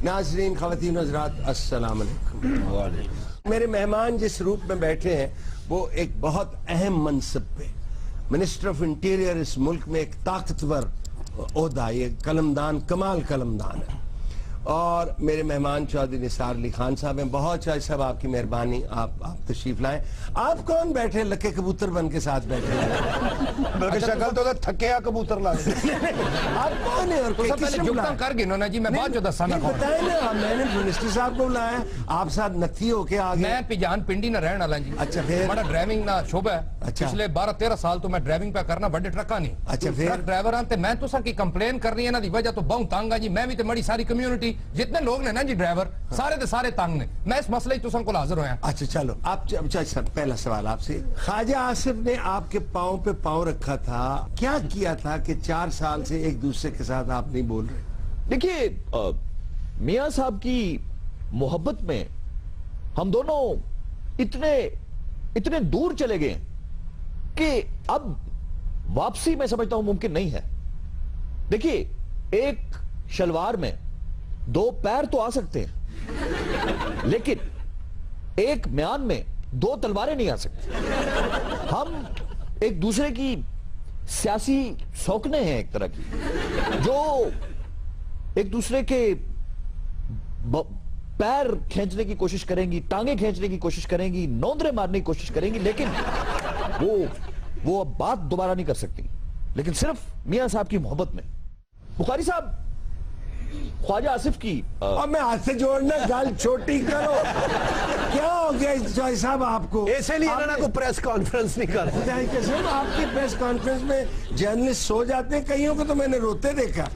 नाज़रीन, ख़वातीन हज़रात, अस्सलाम अलैकुम। मेरे मेहमान जिस रूप में बैठे हैं वो एक बहुत अहम मनसब पे, मिनिस्टर ऑफ इंटीरियर इस मुल्क में एक ताकतवर ओहदा, ये कलमदान, कमाल कलमदान है। और मेरे मेहमान चौधरी निसार अली खान साहब हैं। बहुत शायद साहब आपकी मेहरबानी, आप तशरीफ लाएं। आप कौन बैठे लके कबूतर बन के साथ बैठे हैं? शक्ल तो थके कबूतर लागे। आप कौन है और कर गिनो ना जी, मैं बाद जो दसाना कौन बताए ना। मैंने मिनिस्टर साहब को बुलाया, आप साथ नथी होके आ गए। मैं पिजान पिंडी ना रहने वाला जी। अच्छा, फिर बड़ा ड्राइविंग ना शोभा है। अच्छा। पिछले 12-13 साल तो मैं ड्राइविंग पे करना बड़े ट्रका नहीं। अच्छा, फिर ट्रक ड्राइवर हां ते मैं तुसा की कंप्लेन करनी है ना दी वजह तो बहुत तंग आ जी। मैं भी ते बड़ी सारी कम्युनिटी जितने लोग ने ना जी ड्राइवर सारे दे सारे तंग ने। मैं इस मसले तुसा को हाजिर होया। अच्छा चलो, आप सर पहला सवाल आपसे, ख्वाजा आसिफ ने आपके पाँव पे पाँव रखा था, क्या किया था कि 4 साल से एक दूसरे के साथ आप नहीं बोल रहे? देखिए, मियां साहब की मोहब्बत में हम दोनों इतने दूर चले गए कि अब वापसी मैं समझता हूं मुमकिन नहीं है। देखिए, एक शलवार में 2 पैर तो आ सकते हैं, लेकिन एक म्यान में 2 तलवारें नहीं आ सकती। हम एक दूसरे की सियासी सौकने हैं एक तरह की, जो एक दूसरे के पैर खींचने की कोशिश करेंगी, टांगे खींचने की कोशिश करेंगी, नौंदरे मारने की कोशिश करेंगी, लेकिन वो अब बात दोबारा नहीं कर सकती। लेकिन सिर्फ मियां साहब की मोहब्बत में। बुखारी साहब, ख्वाजा आसिफ की और मैं हाथ से जोड़ना, गाल छोटी करो। क्या हो गया जॉय साहब आपको? इसलिए ना को प्रेस कॉन्फ्रेंस नहीं कर आपकी प्रेस कॉन्फ्रेंस में जर्नलिस्ट सो जाते हैं, कईयों को तो मैंने रोते देखा।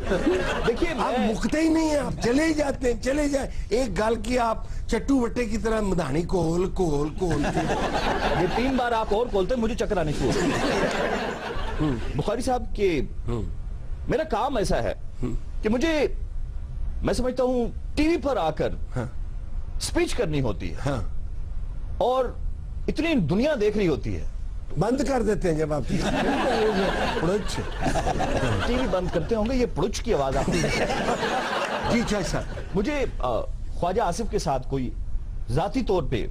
देखिए, आप मुकते ही नहीं है, आप चले ही जाते हैं, चले जाए। एक गाल की आप चट्टू बट्टे की तरह मधानी कोल कोल कोल ये 3 बार आप और बोलते मुझे चक्कर आने शुरू हो। बुखारी साहब के मेरा काम ऐसा है कि मैं समझता हूं टीवी पर आकर स्पीच करनी होती है, और इतनी दुनिया देख रही होती है। बंद कर देते हैं जब आप पुड़ुच टीवी बंद करते होंगे, ये पुड़ुच की आवाज आती है। जी चाहे सर, मुझे ख्वाजा आसिफ के साथ कोई जाती तौर पे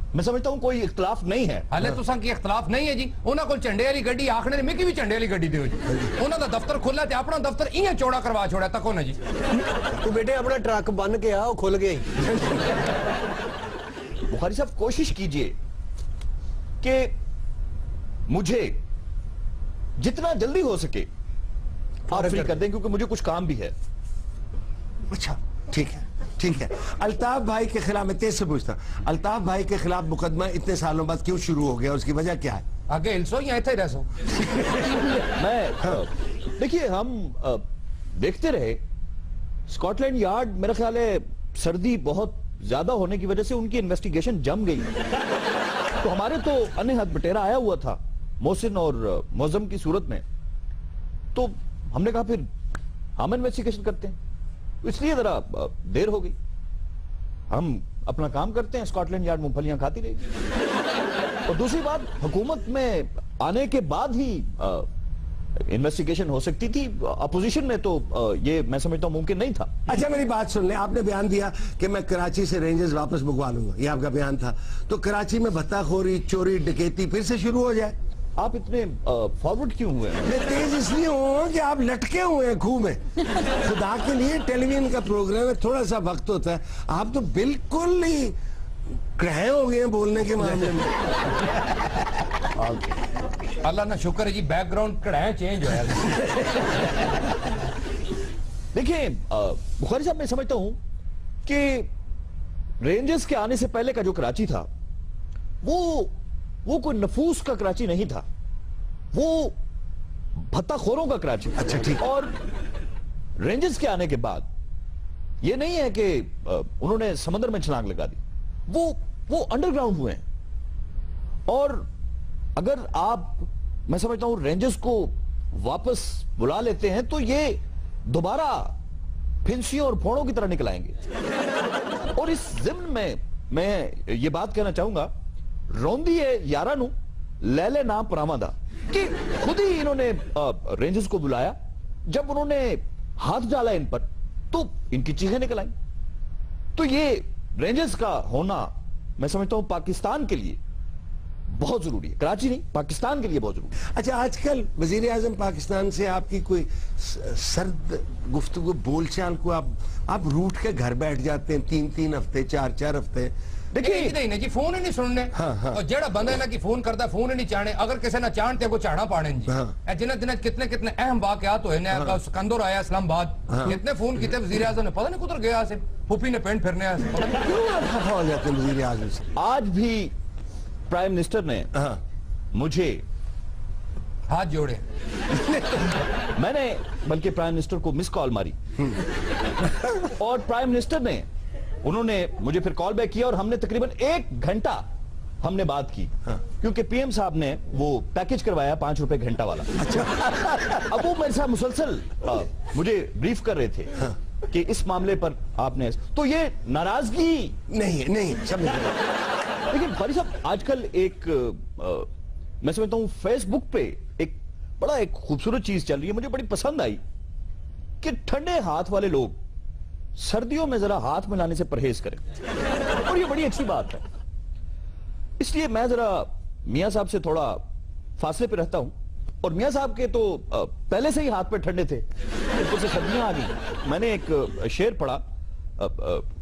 मैं समझता हूं कोई इख्तलाफ नहीं है। हाले तुसा की इख्तलाफ नहीं है जी। उन्होंने को झंडे वाली गड्डी आखने ने मिकी भी झंडे वाली गड्डी दियो जी। उन्होंने दा दफ्तर खुला ते अपना दफ्तर इयां चौड़ा करवा छोड़ा तको ना जी। तू बेटे अपना ट्रक बन के आ, वो खुल गया ही। बुखारी साहब, कोशिश कीजिए कि मुझे जितना जल्दी हो सके आप फ्री कर दें, क्योंकि मुझे कुछ काम भी है। अच्छा ठीक है, ठीक है। अल्ताफ भाई के खिलाफ मैं तेज से पूछता, अल्ताफ भाई के खिलाफ मुकदमा इतने सालों बाद क्यों शुरू हो गया? उसकी वजह क्या है? आगे हिलसो या इथे रहो। मैं देखिए, हम देखते रहे स्कॉटलैंड यार्ड, मेरा ख्याल है सर्दी बहुत ज्यादा होने की वजह से उनकी इन्वेस्टिगेशन जम गई। तो हमारे तो अन्य हाथ बटेरा आया हुआ था मोहसिन और मौजम की सूरत में, तो हमने कहा फिर हम इन्वेस्टिगेशन करते हैं। इसलिए जरा देर हो गई। हम अपना काम करते हैं, स्कॉटलैंड यार्ड मूंगफलियां खाती रहेगी। और दूसरी बात, हुकूमत में आने के बाद ही इन्वेस्टिगेशन हो सकती थी। अपोजिशन में तो ये मैं समझता हूं मुमकिन नहीं था। अच्छा मेरी बात सुन ले, आपने बयान दिया कि मैं कराची से रेंजर्स वापस मंगवा लूंगा, ये आपका बयान था। तो कराची में भत्ताखोरी, चोरी, डकैती फिर से शुरू हो जाए? आप इतने फॉरवर्ड क्यों हुए? मैं तेज इसलिए हूँ कि आप लटके हुए हैं खूह में। खुदा के लिए टेलीविजन का प्रोग्राम है, थोड़ा सा वक्त होता है। आप तो बिल्कुल ही ग्रह हो गए हैं बोलने के मामले में। अल्लाह ना शुक्र है जी, बैकग्राउंड कड़ा चेंज हो। देखिए बुखारी साहब, मैं समझता हूं कि रेंजर्स के आने से पहले का जो कराची था वो कोई नफूस का कराची नहीं था, वो भत्ताखोरों का कराची। अच्छा ठीक। और रेंजर्स के आने के बाद ये नहीं है कि उन्होंने समंदर में छलांग लगा दी, वो अंडरग्राउंड हुए हैं। और अगर आप, मैं समझता हूं, रेंजर्स को वापस बुला लेते हैं तो ये दोबारा फिंसियों और फोड़ों की तरह निकल आएंगे। और इस जिम्न में मैं ये बात कहना चाहूंगा, रोंदी है यारा नू लैले नाम परामादा, कि खुद ही इन्होंने रेंजर्स को बुलाया। जब उन्होंने हाथ डाला इन पर تو ان کی چیخیں نکل آئیں. تو یہ رینجرز کا ہونا میں سمجھتا ہوں پاکستان کے لیے بہت ضروری ہے. کراچی نہیں، پاکستان کے لیے بہت ضروری ہے. اچھا، آج کل وزیر اعظم پاکستان سے آپ کی کوئی سرد گفتگو بول چال کو آپ روٹ کے گھر بیٹھ جاتے ہیں 3 ہفتے 4 ہفتے؟ دیکھیے نہیں جی، فون ہی نہیں سننے. اور جڑا بندہ ہے نا کہ فون کرتا فون ہی نہیں چاہنے. اگر کسی نہ چاہتے وہ چاہنا پاڑیں جی. جنہیں کتنے اہم واقعات ہوئے نا. سکندر آیا اسلام آباد، کتنے فون کیتے وزیر اعظم نے، پتہ نہیں کدھر گیا سے پھوپھی نے پینٹ پھرنے آیا. کیوں آپ خفا ہو جاتے ہیں وزیر اعظم سے؟ آج بھی پرائم منسٹر نے مجھے ہاتھ جوڑے. میں نے بلکہ پرائم منسٹر کو مس کال ماری اور پرائم منسٹر نے انہوں نے مجھے پھر کال بیک کیا اور ہم نے تقریباً 1 گھنٹہ ہم نے بات کی. کیونکہ پی ایم صاحب نے وہ پیکج کروایا 5 روپے گھنٹہ والا. اب وہ میرے ساتھ مسلسل مجھے بریف کر رہے تھے کہ اس معاملے پر آپ نے، تو یہ ناراضگی نہیں سمجھ. لیکن بھاری صاحب آج کل ایک میں سمجھتا ہوں فیس بک پہ ایک خوبصورت چیز چل رہی ہے، مجھے بڑی پسند آئی کہ ٹھنڈے ہاتھ والے لوگ سردیوں میں ذرا ہاتھ ملانے سے پرہیز کریں، اور یہ بڑی اچھی بات ہے. اس لیے میں ذرا میاں صاحب سے تھوڑا فاصلے پہ رہتا ہوں، اور میاں صاحب کے تو پہلے سے ہی ہاتھ پہ ٹھنڈے تھے، اوپر سے سردیاں آ گئی. میں نے ایک شعر پڑھا،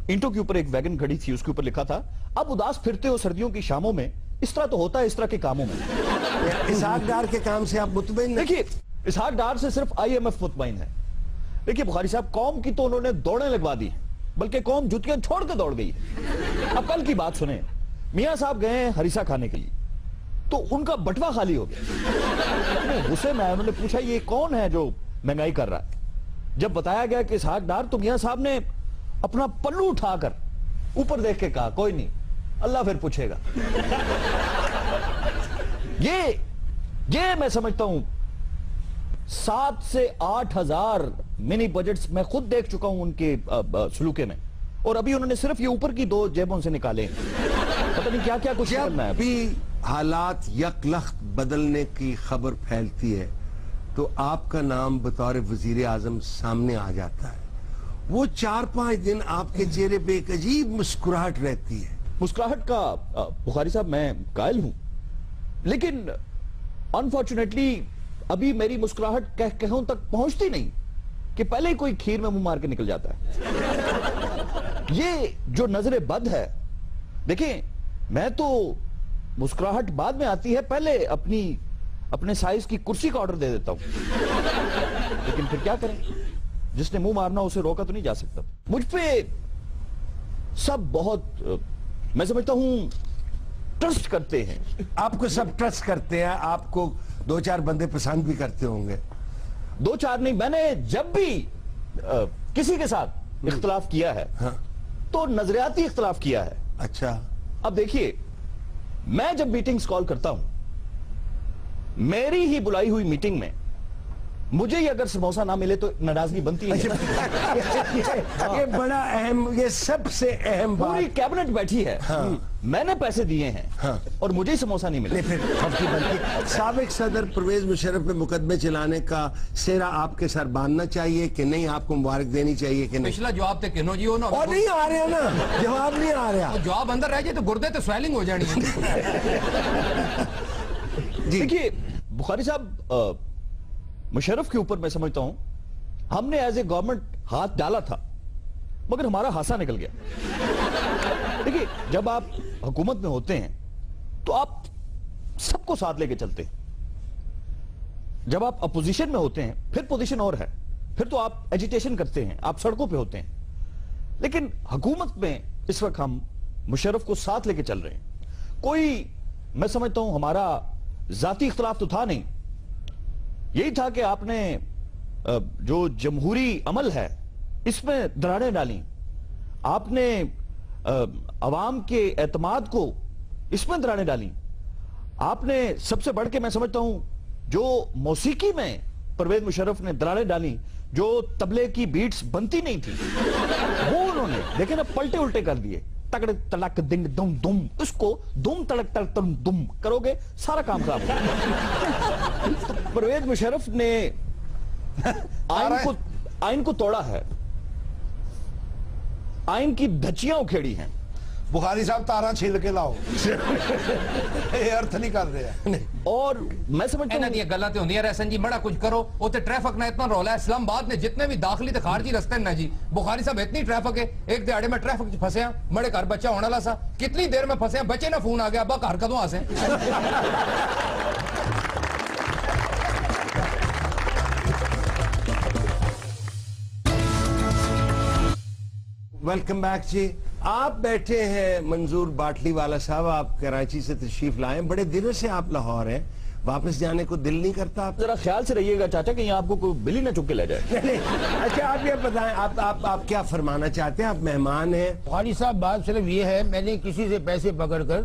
اینٹوں کے اوپر ایک ویگن کھڑی تھی، اس کے اوپر لکھا تھا، اب اداس پھرتے ہو سردیوں کی شاموں میں، اس طرح تو ہوتا ہے اس طرح کے کاموں میں. اسحاق ڈار کے کام سے آپ مطمئن نہیں؟ دیکھیے اسحاق ڈار سے صرف آئی ایم ایف مطمئن ہے. دیکھیے بخاری صاحب، قوم کی تو انہوں نے دوڑیں لگوا دی، بلکہ قوم جتیاں چھوڑ کے دوڑ گئی. اب کل کی بات سنیں، میاں صاحب گئے ہیں ہریسہ کھانے کے لیے، تو ان کا بٹوا خالی ہو گیا. غصے میں انہوں نے پوچھا یہ کون ہے جو مہنگائی کر رہا ہے؟ جب بتایا گیا کہ اسحاق ڈار، تو میاں صاحب نے اپنا پلو اٹھا کر اوپر دیکھ کے کہا کوئی نہیں، اللہ پھر پوچھے گا. یہ میں سمجھتا ہوں 7 سے 8 ہزار منی بجٹس میں خود دیکھ چکا ہوں ان کے سلوکے میں، اور ابھی انہوں نے صرف یہ اوپر کی 2 جیبوں سے نکالے ہیں. پتہ نہیں کیا کچھ کرنا ہے. جب بھی حالات یک لخت بدلنے کی خبر پھیلتی ہے تو آپ کا نام بطور وزیر اعظم سامنے آ جاتا ہے. وہ 4-5 دن آپ کے چہرے پہ ایک عجیب مسکراہٹ رہتی ہے. مسکراہٹ کا بخاری صاحب میں قائل ہوں، لیکن انفارچونیٹلی ابھی میری مسکراہٹ کہوں تک پہنچتی نہیں کہ پہلے ہی کوئی کھیر میں منہ مار کے نکل جاتا ہے. یہ جو نظر بد ہے، دیکھیں میں تو مسکراہٹ بعد میں آتی ہے، پہلے اپنے سائز کی کرسی کا آرڈر دے دیتا ہوں. لیکن پھر کیا کریں، جس نے منہ مارنا اسے روکا تو نہیں جا سکتا. مجھ پہ سب بہت میں سمجھتا ہوں ٹرسٹ کرتے ہیں. آپ کو سب ٹرسٹ کرتے ہیں، آپ کو 2-4 بندے پسند بھی کرتے ہوں گے. 2-4 نہیں، میں نے جب بھی کسی کے ساتھ اختلاف کیا ہے تو نظریاتی اختلاف کیا ہے. اچھا، اب دیکھیے میں جب میٹنگز کال کرتا ہوں، میری ہی بلائی ہوئی میٹنگ میں مجھے ہی اگر سموسہ نہ ملے تو ناراضگی بنتی ہے. یہ بڑا اہم، یہ سب سے اہم بات. پوری کیبنٹ بیٹھی ہے، میں نے پیسے دیے ہیں اور مجھے ہی سموسہ نہیں ملے. پھر خفتی بنتی. سابق صدر پرویز مشرف پہ مقدمے چلانے کا سہرا آپ کے سر باندھنا چاہیے کہ نہیں؟ آپ کو مبارک دینی چاہیے کہ نہیں؟ پچھلا جواب تے کنو جی ہو نا، اور نہیں آ رہا نا، جواب نہیں آ رہا. جواب اندر رہ جائے تو گردے تے سویلنگ ہو جانی ہے. دیکھیے بخاری صاحب، مشرف کے اوپر میں سمجھتا ہوں ہم نے ایز اے گورنمنٹ ہاتھ ڈالا تھا، مگر ہمارا ہاسا نکل گیا. دیکھیے جب آپ حکومت میں ہوتے ہیں تو آپ سب کو ساتھ لے کے چلتے ہیں. جب آپ اپوزیشن میں ہوتے ہیں پھر پوزیشن اور ہے، پھر تو آپ ایجیٹیشن کرتے ہیں، آپ سڑکوں پہ ہوتے ہیں. لیکن حکومت میں اس وقت ہم مشرف کو ساتھ لے کے چل رہے ہیں. کوئی میں سمجھتا ہوں ہمارا ذاتی اختلاف تو تھا نہیں، یہی تھا کہ آپ نے جو جمہوری عمل ہے اس میں دراڑیں ڈالیں، آپ نے عوام کے اعتماد کو اس میں دراڑیں ڈالیں. آپ نے سب سے بڑھ کے میں سمجھتا ہوں جو موسیقی میں پرویز مشرف نے دراڑیں ڈالیں، جو تبلے کی بیٹس بنتی نہیں تھی وہ انہوں نے، لیکن اب پلٹے الٹے کر دیے. تکڑ تلک دنگ دم دم، اس کو دم تڑک تڑک تم دم کرو گے سارا کام خراب ہوگا. پرویز مشرف نے آئین کو توڑا ہے، आइन की धचियां उखेड़ी हैं। बुखारी साहब तारा छिल के लाओ ये अर्थ नहीं कर रहे हैं। और मैं समझता ਇਹਨਾਂ हूं ਦੀਆਂ ਗੱਲਾਂ ਤੇ ਹੁੰਦੀਆਂ ਰਸਨ ਜੀ ਬੜਾ ਕੁਝ ਕਰੋ ਉੱਥੇ ट्रैफिक ना इतना रौला है इस्लामाबाद में जितने भी दाखिली ते खारजी रस्ते हैं ना जी बुखारी साहब इतनी ट्रैफिक है एक दिहाड़े में ट्रैफिक च फंसे बड़े घर बच्चा होने वाला सा कितनी देर में फंसे बच्चे ना फोन आ गया अब्बा घर कदों आसे वेलकम बैक जी। आप बैठे हैं मंजूर बाटली वाला साहब, आप कराची से तशरीफ लाए, बड़े दिनों से आप लाहौर हैं, वापस जाने को दिल नहीं करता आप? जरा ख्याल से रहिएगा चाचा कहीं आपको कोई बिल ही ना चुक के ले जाए। अच्छा आप ये बताएं, आप क्या फरमाना चाहते हैं? आप मेहमान हैं। बुखारी साहब बात सिर्फ ये है, मैंने किसी से पैसे पकड़कर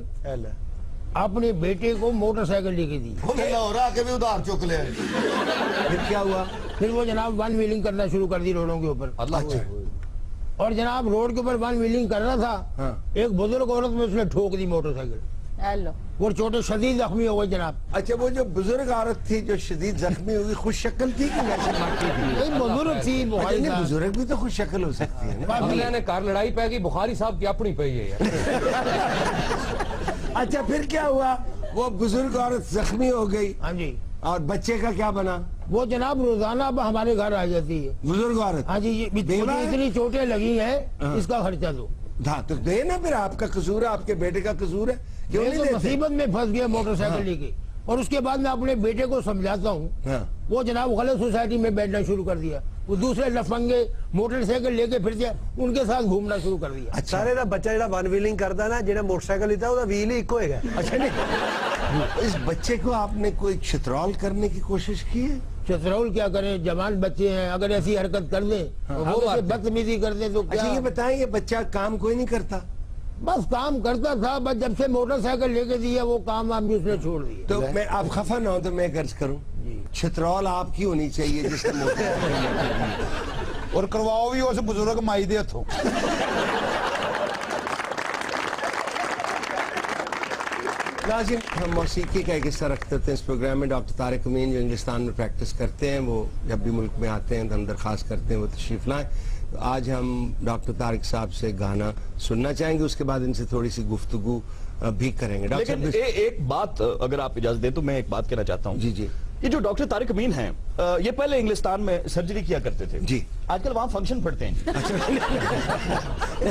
अपने बेटे को मोटरसाइकिल लेके दी, लाहौर आके भी उधार चुक ले। फिर क्या हुआ? फिर वो जनाब वन व्हीलिंग करना शुरू कर दी रोडों के ऊपर। अच्छा। और जनाब रोड के ऊपर वन व्हीलिंग कर रहा था, हाँ। एक बुजुर्ग औरत में उसने ठोक दी मोटरसाइकिल, वो छोटे शदीद जख्मी हो गए जनाब। अच्छा वो जो बुजुर्ग औरत थी जो शदीद जख्मी हुई, खुश शक्ल थी कि वैसे बाकी थी? एक बुजुर्ग थी बुखारी नहीं, साहब। बुजुर्ग भी तो खुश शक्ल हो सकती है ना। अगले ने कार लड़ाई पै गई बुखारी साहब की अपनी पई है अच्छा फिर क्या हुआ? वो बुजुर्ग औरत जख्मी हो गई हाँ जी। और बच्चे का क्या बना? वो जनाब रोजाना अब हमारे घर आ जाती है। बुजुर्ग औरत? हाँ जी, ये बेवा है? इतनी चोटें लगी हाँ। हैं, इसका खर्चा दो। हाँ तो दे ना, फिर आपका कसूर है, आपके बेटे का कसूर है, क्यों मैं नहीं तो देते? मुसीबत में फंस गया मोटरसाइकिल लेके, और उसके बाद मैं अपने बेटे को समझाता हूँ, हाँ। वो जनाब गलत सोसाइटी में बैठना शुरू कर दिया, वो दूसरे लफंगे मोटरसाइकिल लेके फिर उनके साथ घूमना शुरू कर दिया। अच्छा ਸਾਰੇ ਦਾ ਬੱਚਾ ਜਿਹੜਾ ਵਨ ਵੀਲਿੰਗ ਕਰਦਾ ਨਾ, ਜਿਹੜਾ ਮੋਟਰਸਾਈਕਲ ਲਿੱਤਾ ਉਹਦਾ ਵੀਲ ਹੀ ਇੱਕੋ ਹੈਗਾ। अच्छा नहीं, इस बच्चे को आपने कोई छितरौल करने की कोशिश की है? चतरौल क्या करें, जवान बच्चे हैं, अगर ऐसी हरकत कर दें वो वो बात है। बदतमीजी कर दें तो अच्छा क्या? ये बताएं, ये बच्चा काम कोई नहीं करता? बस काम करता था, बस जब से मोटरसाइकिल लेके दिया वो काम आप भी उसने छोड़ दिया। तो मैं, आप खफा ना हो तो मैं गर्ज करूं, छितरौल आपकी होनी चाहिए जिसने मोटर और करवाओ भी उस बुजुर्ग माई दे हथों। नाज़रीन, हम मौसीकी का एक हिस्सा रखते थे इस प्रोग्राम में। डॉक्टर तारिक अमीन जो इंग्लिस्तान में प्रैक्टिस करते हैं, वो जब भी मुल्क में आते हैं तो हम दरख्वास्त करते हैं वो तशरीफ लाएं। तो आज हम डॉक्टर तारिक साहब से गाना सुनना चाहेंगे, उसके बाद इनसे थोड़ी सी गुफ्तगू भी करेंगे। डॉक्टर लेकिन साहब, एक बात अगर आप इजाजत दें तो मैं एक बात कहना चाहता हूँ। जी जी ये जो डॉक्टर तारिक अमीन हैं, ये पहले इंग्लिस्तान में सर्जरी किया करते थे जी। आजकल वहाँ फंक्शन पड़ते हैं।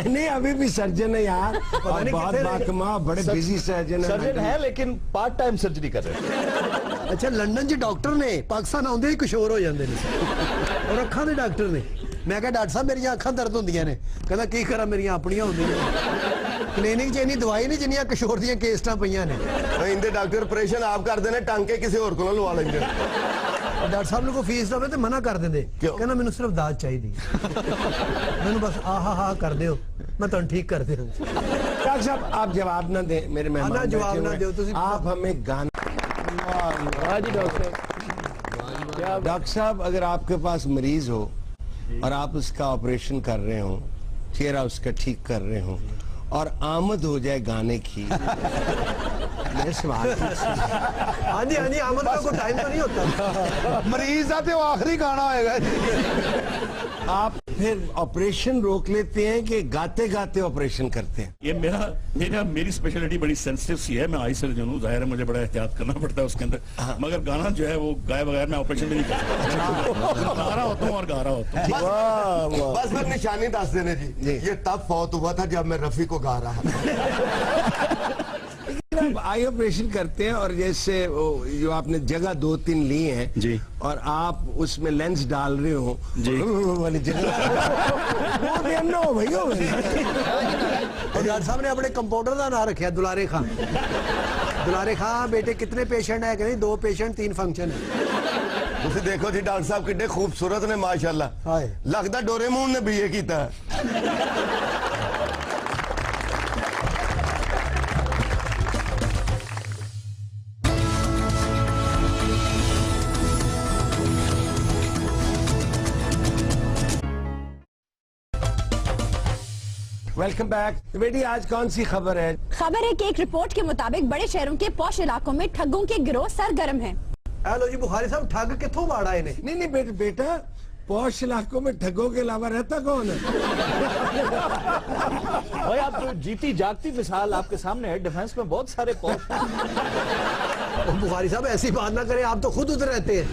नहीं अभी भी सर्जन है यार, और नहीं बहुत कितने बाकमा, बड़े बिजी सर्जन सर्जन है लेकिन पार्ट टाइम सर्जरी कर रहे हैं। ਅੱਛਾ ਲੰਡਨ 'ਚ ਡਾਕਟਰ ਨੇ, ਪਾਕਿਸਤਾਨ ਆਉਂਦੇ ਹੀ ਕੁਛ ਹੋਰ ਹੋ ਜਾਂਦੇ ਨੇ। ਔਰ ਅੱਖਾਂ ਦੇ ਡਾਕਟਰ ਨੇ। ਮੈਂ ਕਿਹਾ ਡਾਕਟਰ ਸਾਹਿਬ ਮੇਰੀਆਂ ਅੱਖਾਂ ਦਰਦ ਹੁੰਦੀਆਂ ਨੇ, ਕਹਿੰਦਾ ਕੀ ਕਰਾਂ ਮੇਰੀਆਂ ਆਪਣੀਆਂ ਹੁੰਦੀਆਂ। ਕਲੀਨਿਕ 'ਚ ਇੰਨੀ ਦਵਾਈ ਨਹੀਂ ਜਿੰਨੀਆਂ ਕਿਸ਼ੋਰ ਦੀਆਂ ਕੇਸਟਾਂ ਪਈਆਂ ਨੇ। इंदे डॉक्टर ऑपरेशन आप कर देने, टांके किसी और को लवा लेंगे। ਡਾਕਟਰ ਸਾਹਿਬ ਨੂੰ ਕੋਈ ਫੀਸ ਦਵੇ ਤੇ ਮਨਾ ਕਰ ਦਿੰਦੇ, ਕਹਿੰਦਾ ਮੈਨੂੰ ਸਿਰਫ ਦਾਤ ਚਾਹੀਦੀ, ਮੈਨੂੰ ਬਸ ਆਹਾ ਹਾ ਕਰ ਦਿਓ, ਮੈਂ ਤੁਹਾਨੂੰ ਠੀਕ ਕਰ ਦਿਆਂ। डॉक्टर साहब आप जवाब ना दें, मेरे मेहमान ना जवाब बैठे ना हुए दो, हैं। तुसी- आप हमें गाना। डॉक्टर साहब अगर आपके पास मरीज हो और आप उसका ऑपरेशन कर रहे हो, चेहरा उसका ठीक कर रहे हो और आमद हो जाए गाने की, मेरे सवाल हाँ जी हाँ जी, आमद का कोई टाइम तो नहीं होता। मरीज का तो आखिरी गाना होएगा। आप फिर ऑपरेशन रोक लेते हैं कि गाते गाते ऑपरेशन करते हैं? ये मेरी स्पेशलिटी बड़ी सेंसिटिव सी है, मैं आई सर्जन हूँ, जाहिर है मुझे बड़ा एहतियात करना पड़ता है उसके अंदर। मगर गाना जो है वो गाए बगैर मैं ऑपरेशन भी नहीं करता। गा रहा होता हूँ और गा रहा होता हूँ। बस फिर निशानी दस देने जी, ये तब फौत हुआ था जब मैं रफी को गा रहा था। आप आई ऑपरेशन करते हैं और जैसे जो आपने जगह 2-3 ली हैं जी, और आप उसमें लेंस डाल रहे हो जी, वाली जगह वो भी हम ना हो भाई हो भाई। और डॉक्टर साहब ने अपने कंपाउंडर का नाम रखा दुलारे खां। दुलारे खां बेटे कितने पेशेंट है? कहते 2 पेशेंट 3 फंक्शन है। तुसी देखो जी डॉक्टर साहब कितने खूबसूरत ने माशाल्लाह, हाय लगता डोरेमोन ने बीए किया। Welcome back. बेटी आज कौन सी खबर है? खबर है कि एक रिपोर्ट के मुताबिक बड़े शहरों के पौश इलाकों में ठगों के गिरोह सरगर्म हैं। हेलो जी बुखारी साहब, ठग कितों वाड़ा इन्हें? नहीं नहीं बेटा पौश इलाकों में ठगों के अलावा रहता कौन है? भाई आप जीती जागती मिसाल आपके सामने है, डिफेंस में बहुत सारे पौष। बुखारी साहब ऐसी बात ना करें, आप तो खुद उधर रहते हैं।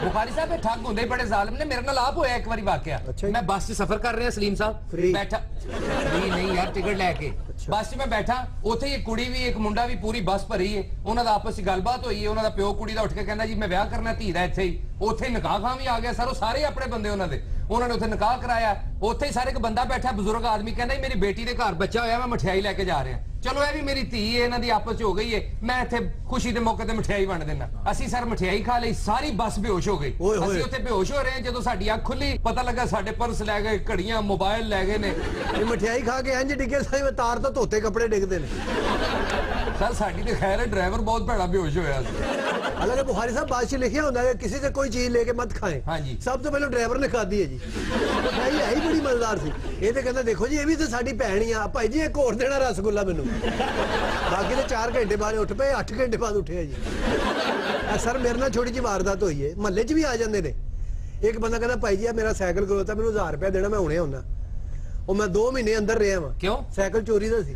बुखारी साहब ठग होंदे बड़े जालिम ने। मेरे नाल आप होया एक बारी वाकया। मैं बस से सफर कर रहा सलीम साहब, बैठा नहीं यार टिकट लेके बस से मैं बैठा, ਉੱਥੇ ਇੱਕ ਕੁੜੀ ਵੀ ਇੱਕ ਮੁੰਡਾ ਵੀ ਪੂਰੀ ਬੱਸ ਭਰੀ ਹੈ, ਉਹਨਾਂ ਦਾ ਆਪਸ ਵਿੱਚ ਗੱਲਬਾਤ ਹੋਈ ਹੈ। ਉਹਨਾਂ ਦਾ ਪਿਓ ਕੁੜੀ ਦਾ ਉੱਠ ਕੇ ਕਹਿੰਦਾ ਜੀ ਮੈਂ ਵਿਆਹ ਕਰਨਾ ਧੀ ਦਾ ਇੱਥੇ ਹੀ। ਉੱਥੇ ਨਿਕਾਹ ਖਾਂ ਵੀ ਆ ਗਿਆ ਸਰ, ਉਹ ਸਾਰੇ ਆਪਣੇ ਬੰਦੇ ਉਹਨਾਂ ਦੇ, ਉਹਨਾਂ ਨੇ ਉੱਥੇ ਨਿਕਾਹ ਕਰਾਇਆ। ਉੱਥੇ ਹੀ ਸਾਰੇ ਇੱਕ ਬੰਦਾ ਬੈਠਾ ਬਜ਼ੁਰਗ ਆਦਮੀ ਕਹਿੰਦਾ ਮੇਰੀ ਬੇਟੀ ਦੇ ਘਰ ਬੱਚਾ ਹੋਇਆ, ਮੈਂ ਮਠਿਆਈ ਲੈ ਕੇ ਜਾ ਰਿਹਾ। ਚਲੋ ਇਹ ਵੀ ਮੇਰੀ ਧੀ ਹੈ, ਇਹਨਾਂ ਦੀ ਆਪਸ ਚ ਹੋ ਗਈ ਹੈ, ਮੈਂ ਇੱਥੇ ਖੁਸ਼ੀ ਦੇ ਮੌਕੇ ਤੇ ਮਠਿਆਈ ਵੰਡ ਦੇਣਾ। ਅਸੀਂ ਸਰ ਮਠਿਆਈ ਖਾ ਲਈ, ਸਾਰੀ ਬੱਸ ਬੇਹੋਸ਼ ਹੋ ਗਈ। ਅਸੀਂ ਉੱਥੇ ਬੇਹੋਸ਼ ਹੋ ਰਹੇ ਹਾਂ, ਜਦੋਂ ਸਾਡੀ ਅੱਖ ਖੁੱਲੀ ਪਤਾ ਲੱਗਾ ਸਾਡੇ ਪਰਸ ਲੈ ਗਏ, ਘੜੀਆਂ, ਮੋਬਾਈਲ ਲੈ ਗਏ ਨੇ। ਇਹ ਮਠਿਆਈ ਖਾ ਕੇ ਇੰਜ ਡਿੱਗੇ ਸਾਈ ਤਾਰ ਤੋਂ ਧੋਤੇ ਕੱਪੜੇ ਡਿੱਗਦੇ ਨੇ। ਸਰ ਸਾਡੀ ਤੇ ਖੈਰ ਹੈ, ਡਰਾਈਵਰ ਬਹੁਤ ਭੈੜਾ ਬੇਹੋਸ਼ ਹੋਇਆ ਸੀ। ਹਾਲਾਂਕਿ ਬੁਖਾਰੀ ਸਾਹਿਬ ਬਾਤ 'ਚ ਲਿਖਿਆ ਹੁੰਦਾ ਹੈ ਕਿਸੇ से कोई चीज लेके मत खाएं। ਹਾਂਜੀ। ਸਭ ਤੋਂ ਪਹਿਲਾਂ ਡਰਾਈਵਰ ਨੇ ਖਾਧੀ ਹੈ ਜੀ। ਮਠਿਆਈ ਹੈ ਹੀ ਬੜੀ ਮਜ਼ੇਦਾਰ ਸੀ। ਇਹ ਤੇ ਕਹਿੰਦਾ ਦੇਖੋ ਜੀ ਇਹ ਵੀ ਤੇ ਸਾਡੀ ਭੈਣ ਹੀ ਆ, ਭਾਈ ਜੀ ਇੱਕ ਹੋਰ ਦੇਣਾ ਰਸਗੁੱਲਾ ਮੈਨੂੰ। ਬਾਕੀ ਤੇ 4 ਘੰਟੇ ਬਾਅਦ ਉੱਠ ਪਏ, 8 ਘੰਟੇ ਬਾਅਦ ਉੱਠਿਆ ਜੀ। ਸਰ ਮੇਰੇ ਨਾਲ ਛੋਟੀ ਜਿਹੀ ਵਾਰਦਾਤ ਹੋਈ ਹੈ, ਮਹੱਲੇ 'ਚ ਵੀ ਆ ਜਾਂਦੇ ਨੇ। ਇੱਕ ਬੰਦਾ ਕਹਿੰਦਾ ਭਾਈ ਜੀ ਆ ਮੇਰਾ ਸਾਈਕਲ ਖਲੋਤਾ, ਮੈਨੂੰ 1000 ਰੁਪਏ ਦੇਣਾ, ਮੈਂ ਹੁਣੇ ਆਉਣਾ। ਉਹ ਮੈਂ 2 ਮਹੀਨੇ ਅੰਦਰ ਰਿਹਾ ਵਾਂ। ਕਿਉਂ? ਸਾਈਕਲ ਚੋਰੀ ਦਾ ਸੀ।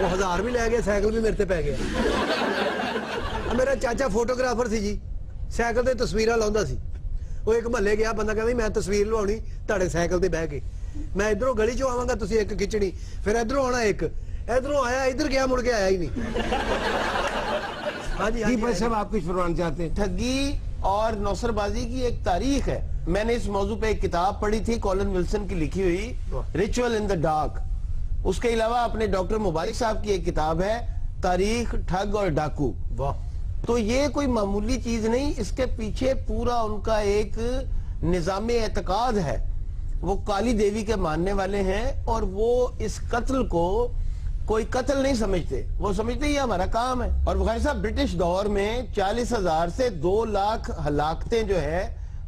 ਉਹ 1000 ਵੀ ਲੈ ਗਿਆ, ਸਾਈਕਲ ਵੀ ਮੇਰੇ ਤੇ ਪੈ ਗਿਆ। ਮੇਰਾ ਚਾਚਾ ਫੋਟੋਗ੍ਰਾਫਰ ਸੀ ਜੀ, ਸਾਈਕਲ ਤੇ ਤਸਵੀਰਾਂ ਲਾਉਂਦਾ ਸੀ। ਉਹ ਇੱਕ ਮਹੱਲੇ ਗਿਆ, ਬੰਦਾ ਕਹਿੰਦਾ ਮੈਂ ਤਸਵੀਰ ਲਵਾਉਣੀ ਤੁਹਾਡੇ ਸਾਈਕਲ ਤੇ ਬਹਿ ਕੇ। ਮੈਂ ਇਧਰੋਂ ਗਲੀ 'ਚੋਂ ਆਵਾਂਗਾ, ਤੁਸੀਂ ਇੱਕ ਖਿੱਚਣੀ, ਫਿਰ ਇਧਰੋਂ ਆਉਣਾ ਇੱਕ, ਇਧਰੋਂ ਆਇਆ, इधर गया, मुड़ के आया ही नहीं। हाँ जी, भाई साहब आप कुछ फरमाना चाहते हैं? ठगी और नौसरबाजी की एक तारीख है। मैंने इस मौजू पे एक किताब पढ़ी थी, कॉलिन विल्सन की लिखी हुई, रिचुअल इन द डार्क। उसके अलावा अपने डॉक्टर मुबारक साहब की एक किताब है, तारीख, ठग और डाकू। वाह। तो ये कोई मामूली चीज नहीं, इसके पीछे पूरा उनका एक निजाम एतकाद है। वो काली देवी के मानने वाले हैं और वो इस कत्ल को कोई कत्ल नहीं समझते, वो समझते ही हमारा काम है। और बुखारी साहब ब्रिटिश दौर में 40,000 से 2 लाख हलाकतें जो है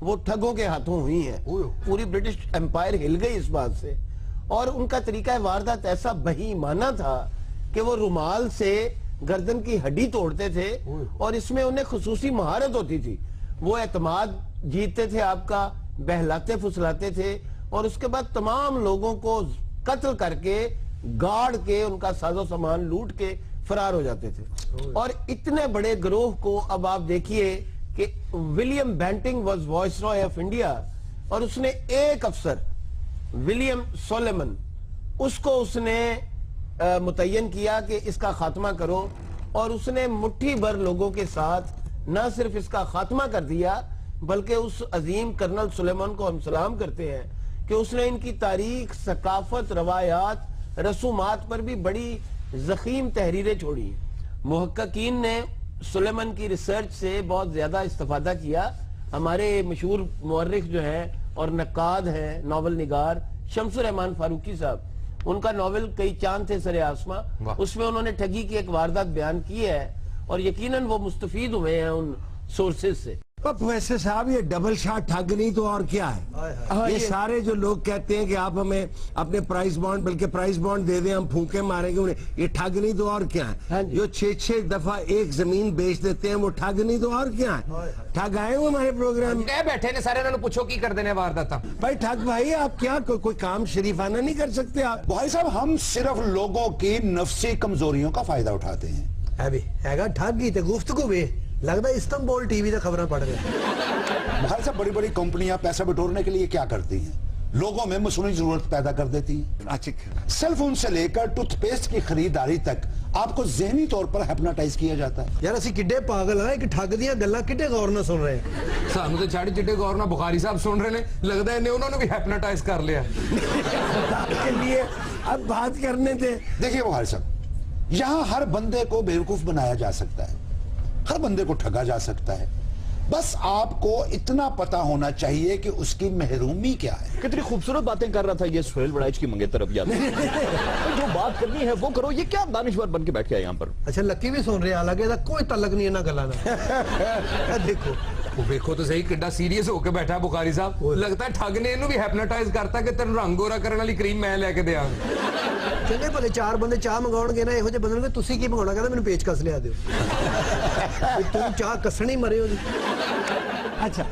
वो ठगों के हाथों हुई हैं। पूरी ब्रिटिश एम्पायर हिल गई इस बात से। और उनका तरीका वारदात ऐसा बहीमाना था कि वो रुमाल से गर्दन की हड्डी तोड़ते थे और इसमें उन्हें खुसूसी महारत होती थी। वो एतमाद जीतते थे आपका, बहलाते फुसलाते थे और उसके बाद तमाम लोगों को कत्ल करके, गाड़ के, उनका साजो सामान लूट के फरार हो जाते थे। और इतने बड़े गिरोह को अब आप देखिए कि William Bentinck was viceroy of India और उसने एक अफसर विलियम सोलेमन, उसको उसने मुतय्यन किया कि इसका खात्मा करो। और उसने मुट्ठी भर लोगों के साथ न सिर्फ इसका खात्मा कर दिया बल्कि उस अजीम कर्नल सुलेमान को हम सलाम करते हैं कि उसने इनकी तारीख, सकाफत, रवायात, रसूमात पर भी बड़ी ज़ख़ीम तहरीरें छोड़ी। मुहक्किकीन ने सुलेमान की रिसर्च से बहुत ज्यादा इस्तेफादा किया। हमारे मशहूर मुअर्रिख जो हैं और नक्काद हैं, नावल निगार शम्सुर रहमान फारूकी साहब, उनका नॉवेल कई चांद थे सरे आसमां, उसमें उन्होंने ठगी की एक वारदात बयान की है और यकीनन वो मुस्तफीद हुए हैं उन सोर्सेज से। वैसे साहब ये डबल शॉट ठग नहीं तो और क्या है? ये सारे जो लोग कहते हैं कि आप हमें अपने प्राइस बॉन्ड, बल्कि प्राइस बॉन्ड दे दें, हम फूके मारेंगे उन्हें, ये ठग नहीं तो और क्या है? जो 6-6 दफा एक जमीन बेच देते हैं वो ठग नहीं तो और क्या है? ठग आए हो हमारे प्रोग्राम में बैठे ने सारे, उन्होंने पूछो की कर देने वारदात। भाई ठग भाई आप क्या कोई काम शरीफाना नहीं कर सकते आप? भाई साहब हम सिर्फ लोगों की नफ्सी कमजोरियों का फायदा उठाते हैं। ठग ही गुफ्तगू में लगता है इस्तांबुल टीवी से खबरें पढ़ रहे हैं। भाई साहब बड़ी बड़ी कंपनियां पैसा बटोरने के लिए क्या करती हैं? लोगों में मसूली जरूरत पैदा कर देती हैं। सेल फोन से लेकर टूथपेस्ट की खरीदारी तक आपको ज़हनी तौर पर हिप्नोटाइज किया जाता है। यार ਅਸੀਂ ਕਿੱਡੇ ਪਾਗਲ ਆ, ਇੱਕ ਠੱਗ ਦੀਆਂ ਗੱਲਾਂ ਕਿੱਡੇ ਗੌਰ ਨਾਲ ਸੁਣ ਰਹੇ ਹਾਂ। ਸਾਨੂੰ ਤੇ ਛਾੜੀ ਚਿੱਟੇ ਗੌਰ ਨਾਲ बुखारी साहब सुन रहे ने, लगता है ਉਹਨਾਂ ਨੂੰ भी हिप्नोटाइज कर लिया। के लिए अब बात करने थे। देखिए बुखारी साहब, यहाँ हर बंदे को बेवकूफ बनाया जा सकता है, हर बंदे को ठगा जा सकता है। बस आपको इतना पता होना चाहिए कि उसकी महरूमी क्या है। कितनी खूबसूरत बातें कर रहा था ये सुहेल बड़ाइच की मंगेतर अब याद। जो बात करनी है वो करो, ये क्या दानिश्वर बन के बैठ गया यहाँ पर? अच्छा लक्की भी सुन रहे, हालांकि कोई तलक नहीं है ना गला ना। देखो देखो तो सही किड्डा सीरियस होके बैठा है बुखारी साहब, लगता है ठग ने इन्हों भी हिप्नोटाइज करता कि तेन रंग गोरा करने वाली क्रीम मैं लेके दिया। चंगे भले 4 बंदे चाह मंगाउणगे ना, ਇਹੋ ਜਿਹੇ ਬੰਦੇ ਨੂੰ ਤੁਸੀਂ ਕੀ ਮੰਗਾਉਣਾ? ਕਹਿੰਦਾ ਮੈਨੂੰ ਪੇਚ ਕਸ ਲਿਆ ਦਿਓ। ਤੂੰ ਚਾਹ ਕੱਸਣੀ ਮਰੇ ਹੋ। अच्छा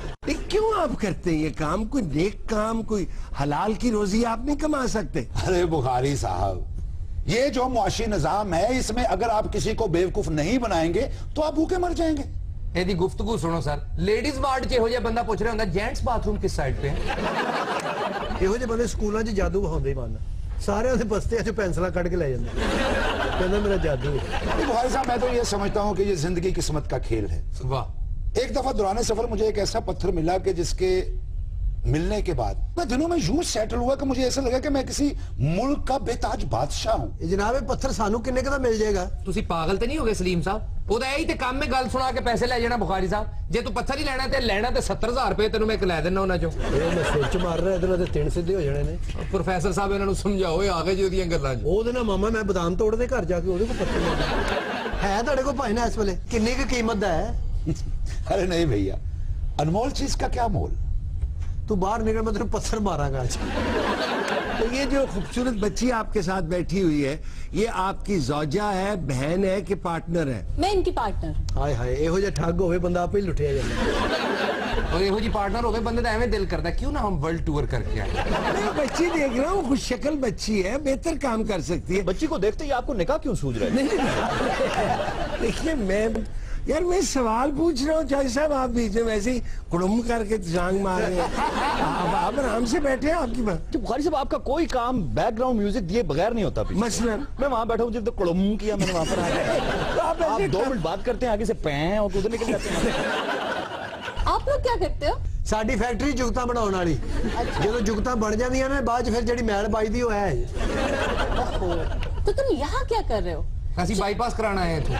क्यों आप करते हैं ये काम? कोई नेक काम, कोई हलाल की रोजी आप नहीं कमा सकते? अरे बुखारी साहब, ये जो मुआशी निजाम है, इसमें अगर आप किसी को बेवकूफ नहीं बनाएंगे तो आप भूखे मर जाएंगे। ਇਹਦੀ ਗੁਫ਼ਤਗੂ ਸੁਣੋ ਸਰ। ਲੇਡੀਜ਼ ਵਾਰਡ 'ਚ ਇਹੋ ਜਿਹਾ ਬੰਦਾ ਪੁੱਛ ਰਿਹਾ ਹੁੰਦਾ ਜੈਂਟਸ ਬਾਥਰੂਮ ਕਿਸ ਸਾਈਡ ਤੇ ਹੈ। ਇਹੋ ਜਿਹੇ ਬੰਦੇ ਸਕੂਲਾਂ 'ਚ ਜਾਦੂ ਵਿਖਾਉਂਦੇ ਹੀ ਮੰਨ, ਸਾਰਿਆਂ ਦੇ ਬਸਤਿਆਂ 'ਚ ਪੈਨਸਲਾਂ ਕੱਢ ਕੇ ਲੈ ਜਾਂਦੇ, ਕਹਿੰਦਾ ਮੇਰਾ ਜਾਦੂ है। बुखारी साहब, मैं तो ये समझता हूँ कि ये जिंदगी किस्मत का खेल है। वाह। एक दफा दौरान सफर मुझे एक ऐसा पत्थर मिला कि जिसके मिलने के बाद मैं दिनों में यूं सेटल हुआ कि मुझे ऐसा लगा कि मैं किसी मुल्क का बेताज बादशाह हूं। ਇਹ ਜਨਾਬ ਇਹ ਪੱਥਰ ਸਾਨੂੰ ਕਿੰਨੇ ਕੁ ਦਾ ਮਿਲ ਜਾਏਗਾ? ਤੁਸੀਂ ਪਾਗਲ ਤੇ ਨਹੀਂ ਹੋ ਗਏ ਸਲੀਮ ਸਾਹਿਬ? ਉਹਦਾ ਇਹੀ ਤੇ ਕੰਮ ਹੈ, ਗੱਲ ਸੁਣਾ ਕੇ ਪੈਸੇ ਲੈ ਜਾਣਾ। ਬੁਖਾਰੀ ਸਾਹਿਬ, ਜੇ ਤੂੰ ਪੱਥਰ ਹੀ ਲੈਣਾ ਤੇ 70,000 ਰੁਪਏ ਤੈਨੂੰ ਮੈਂ ਇੱਕ ਲੈ ਦੇਣਾ ਉਹਨਾਂ ਚੋਂ। ਇਹ ਮੈਂ ਸਿਰ 'ਚ ਮਾਰ ਰਿਹਾ, ਇਹਦੇ ਨਾਲ ਤੇ ਤਿੰਨ ਸਿੱਧੇ ਹੋ ਜਾਣੇ ਨੇ। ਪ੍ਰੋਫੈਸਰ ਸਾਹਿਬ ਇਹਨਾਂ ਨੂੰ ਸਮਝਾਓ, ਇਹ ਆ ਗਏ ਜੀ ਉਹਦੀਆਂ ਗੱਲਾਂ 'ਚ। ਉਹਦੇ ਨਾਲ ਮਾਮਾ ਮੈਂ ਬਦਾਮ ਤੋੜਦੇ ਘਰ ਜਾ ਕੇ ਉਹਦੇ ਕੋਲ ਪੱਥਰ ਲੈਣਾ ਹੈ। ਤੁਹਾਡੇ ਕੋਲ ਭਾਈ ਨਾ ਇਸ ਵੇਲੇ ਕਿੰਨੀ ਕੁ ਕੀਮਤ ਦਾ ਹੈ? अरे नहीं भैया, अनमोल चीज का क्या मोल। तू बाहर निकल, मैं तेरे पत्थर मारांगा आज। तो ये जो खूबसूरत बच्ची आपके साथ बैठी हुई है, ये आपकी zauja है, बहन है कि पार्टनर है? मैं इनकी पार्टनर। ਹਾਏ ਹਾਏ, ਇਹੋ ਜਿਹਾ ਠੱਗ ਹੋਵੇ ਬੰਦਾ ਆਪੇ ਹੀ ਲੁੱਟਿਆ ਜਾਂਦਾ। और ਇਹੋ ਜੀ ਪਾਰਟਨਰ ਹੋਵੇ ਬੰਦੇ ਦਾ ਐਵੇਂ ਦਿਲ ਕਰਦਾ क्यों ना हम वर्ल्ड टूर करके आए। मैं बच्ची देख रहा हूँ, खुश शक्ल बच्ची है, बेहतर काम कर सकती है। बच्ची को देखते ही आपको निकाह क्यों सूझ रहा है? नहीं देखिए, मैं सवाल पूछ रहा हूँ चाचा साहब, आप बीच में वैसे ही कुड़ुम करके जांग मार रहे हैं। आप आराम से बैठे हैं, आपकी बात। तो बुखारी साहब, आपका कोई काम बैकग्राउंड म्यूजिक दिए बगैर नहीं होता। मसलन मैं वहां बैठा हूँ, जब तक कुड़ुम किया मैंने वहां पर आप आप ऐसे 2 मिनट बात करते हैं, आगे से पैं और उधर निकल जाते हैं। आप लोग क्या करते हो? ਸਾਡੀ ਫੈਕਟਰੀ ਜੁਗਤਾਂ ਬਣਾਉਣ ਵਾਲੀ। ਜਦੋਂ ਜੁਗਤਾਂ ਬਣ ਜਾਂਦੀਆਂ ਨੇ ਬਾਅਦ ਚ ਫਿਰ ਜਿਹੜੀ ਮੈਲ ਪਾਈਦੀ ਉਹ ਹੈ। तो तुम यहाँ क्या कर रहे हो? ਅਸੀਂ ਬਾਈਪਾਸ ਕਰਾਣਾ ਹੈ ਇੱਥੋਂ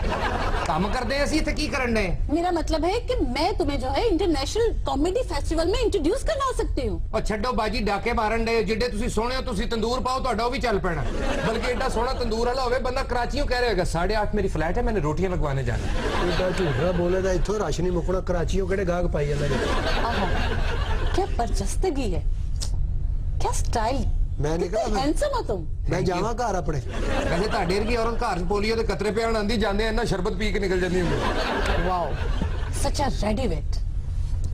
ਕੰਮ ਕਰਦੇ ਅਸੀਂ ਇੱਥੇ ਕੀ ਕਰਨ ਨੇ। मेरा मतलब है कि मैं तुम्हें जो है इंटरनेशनल कॉमेडी फेस्टिवल में इंट्रोड्यूस करवा सकती हूँ। ਉਹ ਛੱਡੋ ਬਾਜੀ, ਡਾਕੇ ਮਾਰਨ ਦੇ ਜਿੱਡੇ ਤੁਸੀਂ ਸੋਹਣੇ ਹੋ, ਤੁਸੀਂ ਤੰਦੂਰ ਪਾਓ, ਤੁਹਾਡਾ ਉਹ ਵੀ ਚੱਲ ਪੈਣਾ। ਬਲਕਿ ਐਡਾ ਸੋਹਣਾ ਤੰਦੂਰ ਵਾਲਾ ਹੋਵੇ ਬੰਦਾ ਕਰਾਚੀੋਂ ਕਹਿ ਰਿਹਾ ਹੋਵੇਗਾ 8:30 ਮੇਰੀ ਫਲਾਈਟ ਹੈ, मैंने रोटियां लगवाने जाना। ਇਹਦਾ ਝੂਠਾ ਬੋਲੇ ਦਾ ਇੱਥੋਂ ਰਸ਼ ਨਹੀਂ ਮੁੱਕਣਾ, ਕਰਾਚੀੋਂ ਕਿਹੜੇ ਗਾਹਕ ਪਾਈ ਜਾਂਦਾ ਨੇ। आहा, क्या बरजस्तगी है, क्या स्टाइल। मैं निकला, मैं- हैंडसम हो तुम। ਮੈਂ ਜਾਵਾਂ ਘਰ ਆਪਣੇ। ਵੈਸੇ ਤੁਹਾਡੇ ਵਰਗੀ ਔਰਤ ਘਰ 'ਚ ਪੋਲੀਓ ਦੇ ਕਤਰੇ ਪਿਆਣ ਆਂਦੀ ਜਾਂਦੇ ਇੰਨਾ ਸ਼ਰਬਤ ਪੀ ਕੇ ਨਿਕਲ ਜਾਂਦੀ ਹੁੰਦੀ। वाओ, सच अ रेडी वेट।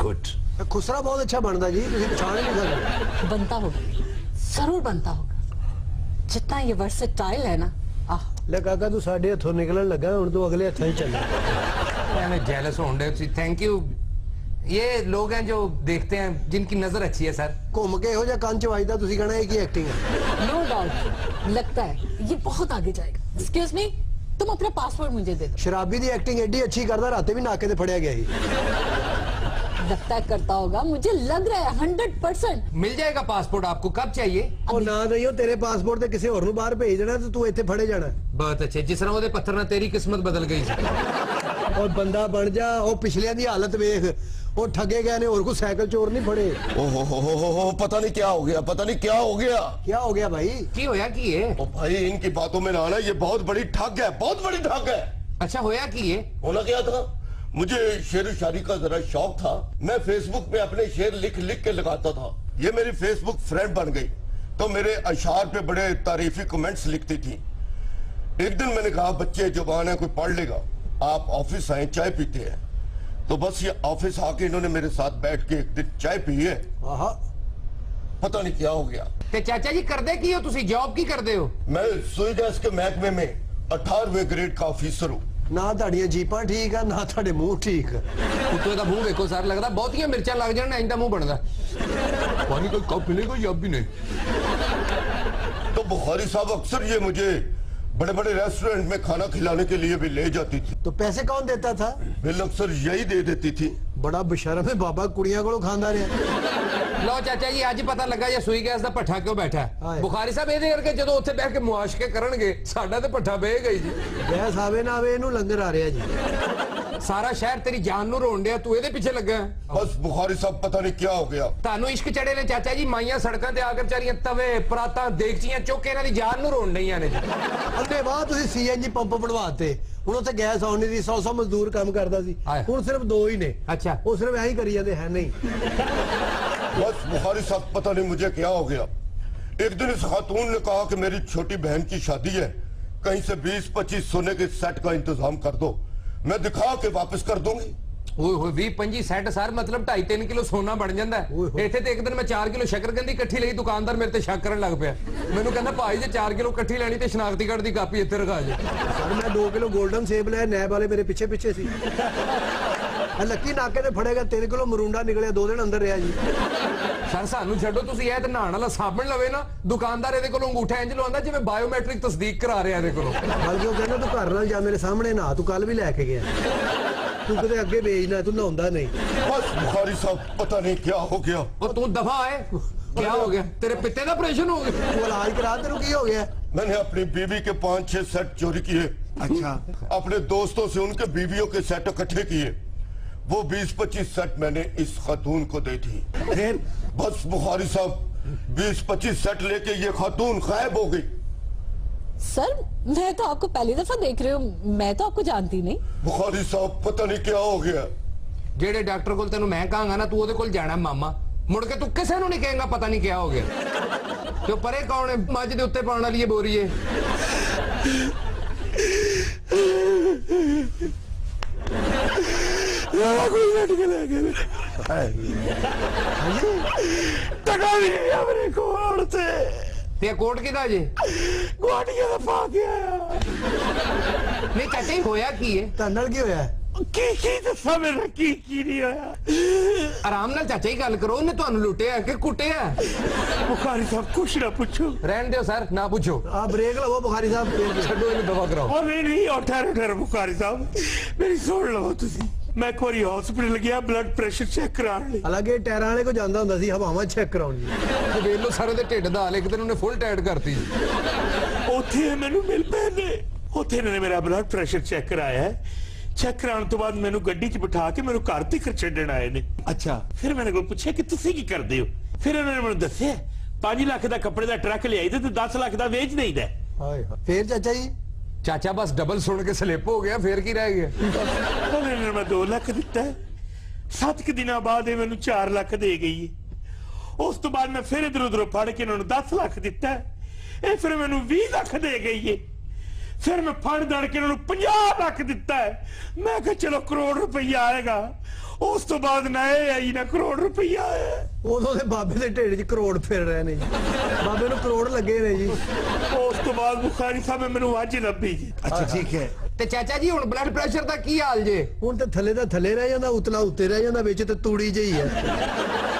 गुड। ਇਹ ਖੁਸਰਾ ਬਹੁਤ ਅੱਛਾ ਬਣਦਾ ਜੀ, ਤੁਸੀਂ ਪਛਾਣ ਨਹੀਂ ਸਕਦੇ। बनता होगा, जरूर बनता होगा। जितना ये वर्सेटाइल है ना। आह, ਲੈ ਕਾਕਾ ਤੂੰ ਸਾਡੇ ਹੱਥੋਂ ਨਿਕਲਣ ਲੱਗਾ, ਹੁਣ ਤੂੰ ਅਗਲੇ ਹੱਥਾਂ 'ਚ ਚੱਲ। ਐਵੇਂ ਜੈਲਸ ਹੋਣ ਦੇ ਤੁਸੀਂ। Thank you. ये लोग हैं जो देखते हैं, जिनकी नजर अच्छी है सर। ਘੁੰਮ ਕੇ ਇਹੋ ਜਿਹਾ ਕੰਨ 'ਚ ਵੱਜਦਾ, ਤੁਸੀਂ ਕਹਣਾ ਇਹ ਕੀ ਐਕਟਿੰਗ ਹੈ। नो डाउट, लगता है ये बहुत आगे जाएगा। एक्सक्यूज मी, तुम अपना पासपोर्ट मुझे दे दो। ਸ਼ਰਾਬੀ ਦੀ ਐਕਟਿੰਗ ਐਡੀ ਅੱਛੀ ਕਰਦਾ, ਰਾਤੇ ਵੀ ਨਾਕੇ ਤੇ ਫੜਿਆ ਗਿਆ ਸੀ। लगता है करता होगा, मुझे लग रहा है 100%। मिल जाएगा पासपोर्ट आपको, कब चाहिए? ਉਹ ਨਾ ਦਈਓ, ਤੇਰੇ ਪਾਸਪੋਰਟ ਤੇ ਕਿਸੇ ਹੋਰ ਨੂੰ ਬਾਹਰ ਭੇਜ ਦੇਣਾ ਤੇ ਤੂੰ ਇੱਥੇ ਫੜੇ ਜਾਣਾ। बहुत अच्छे। जिस तरह ਉਹਦੇ ਪੱਥਰ ਨਾਲ ਤੇਰੀ ਕਿਸਮਤ ਬਦਲ ਗਈ ਸੀ। ਉਹ ਬੰਦਾ ਬਣ ਜਾ, ਉਹ ਪਿਛਲਿਆਂ ਦੀ ਹਾਲਤ ਵੇਖ, ਉਹ ਠੱਗੇ ਗਏ ਨੇ, ਹੋਰ ਕੋਈ ਸਾਈਕਲ ਚੋਰ ਨਹੀਂ ਫੜੇ। ओहो, पता नहीं क्या हो गया, पता नहीं क्या हो गया। ਕੀ ਹੋ ਗਿਆ ਭਾਈ? ਕੀ ਹੋਇਆ ਕੀ है? ओ भाई, इनकी बातों में ना आना, ये बहुत बड़ी ठग है, बहुत बड़ी ठग है। अच्छा होया की है? होना क्या था, मुझे शेर शायरी का जरा शौक था। मैं फेसबुक पे अपने शेर लिख लिख के लगाता था। ये मेरी फेसबुक फ्रेंड बन गई, तो मेरे अशार पे बड़े तारीफी कमेंट्स लिखती थी। एक दिन मैंने कहा, बच्चे जवान है, कोई पढ़ लेगा, आप ऑफिस आए, चाय पीते हैं। तो बस ये ऑफिस आके इन्होंने मेरे साथ बैठ के एक दिन चाय पी है। ਆਹਾ, पता नहीं क्या हो गया। ਤੇ ਚਾਚਾ ਜੀ ਕਰਦੇ ਕੀ ਹੋ ਤੁਸੀਂ? ਜੌਬ ਕੀ ਕਰਦੇ ਹੋ? मैं सुई गैस के महकमे में 18वें ग्रेड का ऑफिसर हूँ। ਨਾ ਤੁਹਾਡੀਆਂ ਜੀਪਾਂ ਠੀਕ ਆ, ਨਾ ਤੁਹਾਡੇ ਮੂੰਹ ਠੀਕ ਆ। ਕੁੱਤੇ ਦਾ ਮੂੰਹ ਵੇਖੋ ਸਰ, ਲੱਗਦਾ ਬਹੁਤੀਆਂ ਮਿਰਚਾਂ ਲੱਗ ਜਾਣ ਇੰਦਾ ਮੂੰਹ ਬਣਦਾ। ਪਾਣੀ ਕੋਈ ਕੱਪ ਮਿਲੇਗਾ ਜਾਂ ਵੀ नहीं? तो बुखारी साहब अक्सर ये मुझे बड़े बड़े रेस्टोरेंट में खाना खिलाने के लिए भी ले जाती थी। तो पैसे कौन देता था? बिल अक्सर यही दे देती थी। बड़ा बेशरम है बाबा, कुड़ियां कोलों खांदा रहा। ਲਓ ਚਾਚਾ ਜੀ, ਅੱਜ ਪਤਾ ਲੱਗਾ ਇਹ ਸੂਈ ਗੈਸ ਦਾ ਭੱਠਾ ਕਿਉਂ ਬੈਠਾ ਹੈ। ਹਾਏ। ਬੁਖਾਰੀ ਸਾਹਿਬ ਇਹਦੇ ਕਰਕੇ ਜਦੋਂ ਉੱਥੇ ਬਹਿ ਕੇ ਮੁਆਸ਼ਕੇ ਕਰਨਗੇ, ਸਾਡਾ ਤੇ ਭੱਠਾ ਬਹੇਗਾ ਹੀ ਜੀ। गैस आवे ना आवे, इनू लंगर आ रहा जी। ਸਾਰਾ ਸ਼ਹਿਰ ਤੇਰੀ ਜਾਨ ਨੂੰ ਰੋਣ ਡਿਆ, ਤੂੰ ਇਹਦੇ ਪਿੱਛੇ ਲੱਗਾ ਹੈ। बस बुखारी साहब पता नहीं क्या हो गया। ਤੁਹਾਨੂੰ ਇਸ਼ਕ ਚੜੇ ਨੇ ਚਾਚਾ ਜੀ, ਮਾਈਆਂ ਸੜਕਾਂ ਤੇ ਆ ਕੇ ਵਿਚਾਰੀਆਂ ਤਵੇ ਪਰਾਤਾਂ ਦੇਗਚੀਆਂ ਚੁੱਕ ਕੇ ਇਹਨਾਂ ਦੀ ਜਾਨ ਨੂੰ ਰੋਣ ਡਈਆਂ ਨੇ ਜੀ। ਅੱਗੇ ਬਾਅਦ ਤੁਸੀਂ ਸੀਐਨਜੀ ਪੰਪ ਬਣਵਾਤੇ, ਹੁਣ ਉੱਥੇ ਗੈਸ ਆਉਣੀ ਦੀ 100 ਮਜ਼ਦੂਰ ਕੰਮ ਕਰਦਾ ਸੀ, ਹਾਏ। ਹੁਣ ਸਿਰਫ 2 ਹੀ ਨੇ। ਅੱਛਾ। ਉਹ ਸਿਰਫ ਐਂ ਹੀ ਕਰੀ ਜਾਂਦੇ ਹੈ ਨਹੀਂ। बस बुखारी साहब पता नहीं मुझे क्या हो गया। एक दिन इस खातून ने कहा कि मेरी छोटी बहन की शादी है, कहीं से 20-25 सोने के सेट का इंतजाम कर दो, मैं दिखा के वापस कर दूंगी। ਓਏ ਹੋਏ 20-25 ਸੈੱਟ ਸਰ ਮਤਲਬ 2.5-3 ਕਿਲੋ ਸੋਨਾ ਬਣ ਜਾਂਦਾ ਇੱਥੇ ਤੇ ਇੱਕ ਦਿਨ ਮੈਂ 4 ਕਿਲੋ ਸ਼ੱਕਰਕੰਦੀ ਇਕੱਠੀ ਲਈ ਦੁਕਾਨਦਾਰ ਮੇਰੇ ਤੇ ਸ਼ੱਕ ਕਰਨ ਲੱਗ ਪਿਆ ਮੈਨੂੰ ਕਹਿੰਦਾ ਭਾਈ ਜੇ 4 ਕਿਲੋ ਇਕੱਠੀ ਲੈਣੀ ਤੇ ਸ਼ਨਾਖਤੀ ਕਾਰਡ ਦੀ ਕਾਪੀ ਇੱਥੇ ਰਖਾ ਜੇ ਸਰ ਮੈਂ 2 ਕਿਲੋ 골ਡਨ ਸੇਬ ਲਿਆ ਨੈਬ ਵਾਲੇ ਮੇਰੇ ਪਿੱਛੇ ਪਿੱਛੇ ਸੀ ਲੱਕੀ ਨਾਕੇ ਤੇ ਫੜੇਗਾ 3 ਕਿਲੋ ਮਰੂੰਡਾ ਨਿਕਲਿਆ 2 ਦਿਨ ਅੰਦਰ ਰਿਹਾ ਜੀ ਸਰ ਸਾਨੂੰ ਛੱਡੋ ਤੁਸੀਂ ਇਹ ਤੇ ਨਹਾਣ ਵਾਲਾ ਸਾਬਣ ਲਵੇ ਨਾ ਦੁਕਾਨਦਾਰ ਇਹਦੇ ਕੋਲੋਂ ਅੰਗੂਠਾ ਇੰਜ ਲਵਾਉਂਦਾ ਜਿਵੇਂ ਬਾਇਓਮੈਟ੍ਰਿਕ ਤਸਦੀਕ ਕਰਾ ਰਿਹਾ ਇਹਦੇ ਕੋਲੋਂ ਬਲਕਿ ਉਹ ਕਹਿੰਦਾ ਤੂੰ ਘਰ ਨਾਲ ਜਾ ਮੇਰੇ ਸਾਹਮਣੇ ਨਹਾ ਤੂੰ ਕੱਲ ਵੀ ਲੈ ਕੇ ਗਿਆ ਤੂੰ ਕਿਤੇ ਅੱਗੇ ਵੇਚਣਾ ਤੂੰ ਨਹਾਉਂਦਾ ਨਹੀਂ बस बुखारी साहब पता नहीं क्या हो गया ਉਹ ਤੂੰ ਦਫਾ ਹੈ क्या हो गया तेरे पित्ते ਦਾ ਆਪਰੇਸ਼ਨ ਹੋ ਗਿਆ ਤੂੰ ਇਲਾਜ ਕਰਾ ਤੈਨੂੰ ਕੀ ਹੋ ਗਿਆ मैंने अपनी बीवी के 5-6 सेट चोरी किए अच्छा अपने दोस्तों से उनके बीवियों के सेट इकट्ठे किए वो 20-25 सेट मैंने इस खातून को दी थी फिर बस बुखारी साहब 20-25 सेट लेके ये खातून गायब हो गई सर मैं तो आपको पहली दफा देख रही हूँ मैं तो आपको जानती नहीं बुखारी साहब पता नहीं क्या हो गया ਜਿਹੜੇ ਡਾਕਟਰ ਕੋਲ ਤੈਨੂੰ ਮੈਂ ਕਹਾਂਗਾ ਨਾ ਤੂੰ ਉਹਦੇ ਕੋਲ ਜਾਣਾ ਮਾਮਾ ਮੁੜ ਕੇ ਤੂੰ ਕਿਸੇ ਨੂੰ ਨਹੀਂ ਕਹੇਗਾ ਪਤਾ ਨਹੀਂ ਕਿਆ ਹੋ ਗਿਆ ਤੇ ਪਰੇ ਕੌਣ ਹੈ ਮੱਝ ਦੇ ਉੱਤੇ ਪਾਉਣ ਵਾਲੀ ਇਹ ਬੋਰੀ ਏ कोई लट के ले गया टका भी नहीं गया मेरे कोट से ਤੇ ਕੋਟ ਕਿਦਾ ਜੇ गुआटिया का पा के आया ਨਹੀਂ ਚਾਚਾ ਹੋਇਆ ਕੀ ਏ ਤੁਹਾਡੇ ਨਾਲ ਕੀ ਹੋਇਆ की दसा मेरा की नहीं होया ਆਰਾਮ ਨਾਲ ਚਾਚਾ ਹੀ ਗੱਲ ਕਰੋ ਉਹਨੇ ਤੁਹਾਨੂੰ ਲੁੱਟਿਆ ਕਿ ਕੁੱਟਿਆ बुखारी साहब कुछ ना पूछो ਰਹਿਣ ਦਿਓ ਸਰ ਨਾ ਪੁੱਛੋ ਆ ਬ੍ਰੇਕ ਲਵੋ ਬੁਖਾਰੀ ਸਾਹਿਬ ਛੱਡੋ ਇਹਨੂੰ ਦਵਾ ਕਰਾਓ और नहीं और ठहरो बुखारी साहब मेरी सुन लो तुसी मैं एक बार हॉस्पिटल गया ब्लड प्रेशर चेक कराने ਲਈ ਹਾਲਾਂਕਿ ਟਾਇਰਾਂ ਵਾਲੇ ਕੋ ਜਾਂਦਾ ਹੁੰਦਾ ਸੀ ਹਵਾਵਾਂ ਚੈੱਕ ਕਰਾਉਣ ਜੀ ਤੇ ਵੇਖ ਲੋ ਸਾਰੇ ਦੇ ਢਿੱਡ ਦਾ ਹਾਲ ਇੱਕ ਦਿਨ ਉਹਨੇ ਫੁੱਲ ਟਾਈਟ ਕਰਤੀ ਉੱਥੇ ਮੈਨੂੰ ਮਿਲ ਪਏ ਨੇ ਉੱਥੇ ਇਹਨਾਂ ਨੇ ਮੇਰਾ ਬਲੱਡ ਪ੍ਰੈਸ਼ਰ ਚੈੱਕ ਕਰਾਇਆ ਹੈ ਚੈੱਕ ਕਰਾਉਣ ਤੋਂ ਬਾਅਦ ਮੈਨੂੰ ਗੱਡੀ 'ਚ ਬਿਠਾ ਕੇ ਮੈਨੂੰ ਘਰ ਤੱਕ ਛੱਡਣ ਆਏ ਨੇ अच्छा ਫਿਰ ਮੈਨੇ ਕੋਲ ਪੁੱਛਿਆ ਕਿ ਤੁਸੀਂ ਕੀ ਕਰਦੇ ਹੋ ਫਿਰ ਉਹਨਾਂ ਨੇ ਮੈਨੂੰ ਦੱਸਿਆ 5 ਲੱਖ ਦਾ ਕੱਪੜੇ ਦਾ ਟਰੱਕ ਲਿਆਈਦਾ ਤੇ 10 ਲੱਖ ਦਾ ਵੇਚ ਦੇਈਦਾ ਹਾਏ ਫੇਰ ਚਾਚਾ ਜੀ ਚਾਚਾ ਬਸ ਡਬਲ ਸੁਣ ਕੇ ਸਲਿੱਪ ਹੋ ਗਿਆ ਫੇਰ ਕੀ ਰਹਿ ਗਿਆ ਉਹਨਾਂ ਨੇ ਮੈਂ 2 ਲੱਖ ਦਿੱਤਾ 7 ਦਿਨਾਂ ਬਾਅਦ ਇਹ ਮੈਨੂੰ 4 ਲੱਖ ਦੇ ਗਈ ਹੈ ਉਸ ਤੋਂ ਬਾਅਦ ਮੈਂ ਫਿਰ ਇਧਰ ਉਧਰ ਫੜ ਕੇ ਉਹਨਾਂ ਨੂੰ 10 ਲੱਖ ਦਿੱਤਾ ਇਹ ਫਿਰ ਮੈਨੂੰ 20 ਲੱਖ ਦੇ ਗਈ ਹੈ ਫਿਰ ਮੈਂ ਫੜ ਦੜ ਕੇ ਉਹਨਾਂ ਨੂੰ 50 ਲੱਖ ਦਿੱਤਾ ਹੈ ਮੈਂ ਕਿਹਾ ਚਲੋ ਕਰੋੜ ਰੁਪਈਆ ਆਏਗਾ ਉਸ ਤੋਂ ਬਾਅਦ ਨਾ ਇਹ ਆਈ ਨਾ ਕਰੋੜ ਰੁਪਈਆ ਆਇਆ ਉਦੋਂ ਦੇ ਬਾਬੇ ਦੇ ਢਿੱਡ 'ਚ ਕਰੋੜ ਫਿਰ ਰਹੇ ਨੇ ਜੀ ਬਾਬੇ ਨੂੰ ਕਰੋੜ ਲੱਗੇ ਨੇ ਜੀ ਉਸ ਤੋਂ ਬਾਅਦ ਬੁਖਾਰੀ ਸਾਹਿਬ ਮੈਨੂੰ ਅੱਜ ਲੱਭੀ ਜੀ अच्छा ठीक है ਤੇ ਚਾਚਾ ਜੀ ਹੁਣ ਬਲੱਡ ਪ੍ਰੈਸ਼ਰ ਦਾ ਕੀ ਹਾਲ ਜੇ ਹੁਣ ਤੇ ਥੱਲੇ ਦਾ ਥੱਲੇ ਰਹਿ ਜਾਂਦਾ ਉਤਲਾ ਉੱਤੇ ਰਹਿ ਜਾਂਦਾ ਵਿੱਚ ਤੇ ਤੂੜੀ ਜਿਹੀ ਹੈ